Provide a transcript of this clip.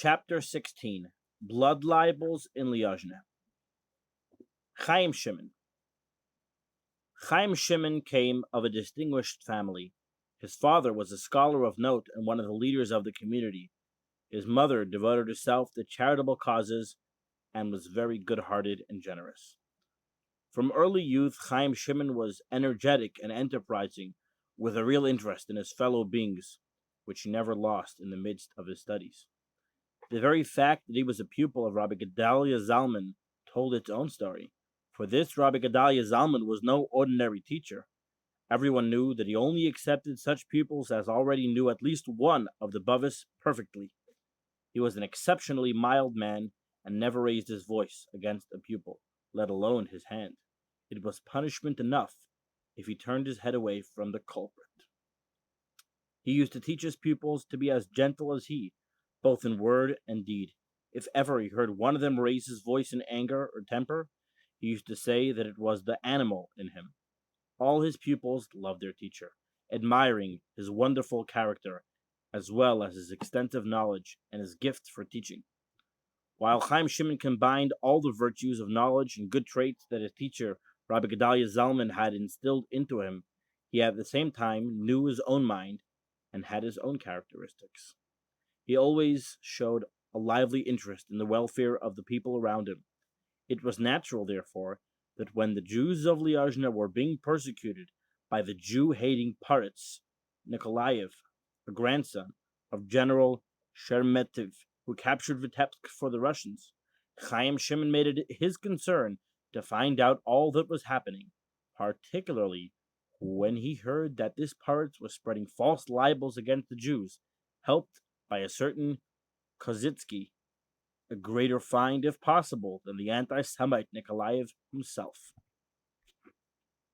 Chapter 16 Blood Libels in Liozna. Chaim Shimon. Chaim Shimon came of a distinguished family. His father was a scholar of note and one of the leaders of the community. His mother devoted herself to charitable causes and was very good-hearted and generous. From early youth, Chaim Shimon was energetic and enterprising, with a real interest in his fellow beings, which he never lost in the midst of his studies. The very fact that he was a pupil of Rabbi Gedalia Zalman told its own story. For this, Rabbi Gedalia Zalman was no ordinary teacher. Everyone knew that he only accepted such pupils as already knew at least one of the Bavis perfectly. He was an exceptionally mild man and never raised his voice against a pupil, let alone his hand. It was punishment enough if he turned his head away from the culprit. He used to teach his pupils to be as gentle as he, both in word and deed. If ever he heard one of them raise his voice in anger or temper, he used to say that it was the animal in him. All his pupils loved their teacher, admiring his wonderful character, as well as his extensive knowledge and his gift for teaching. While Chaim Shimon combined all the virtues of knowledge and good traits that his teacher, Rabbi Gedalia Zalman, had instilled into him, he at the same time knew his own mind and had his own characteristics. He always showed a lively interest in the welfare of the people around him. It was natural, therefore, that when the Jews of Liozna were being persecuted by the Jew-hating Paritz, Nikolaev, a grandson of General Sheremetev, who captured Vitebsk for the Russians, Chaim Shimon made it his concern to find out all that was happening, particularly when he heard that this Paritz was spreading false libels against the Jews, helped by a certain Kozitsky, a greater find, if possible, than the anti-Semite Nikolaev himself.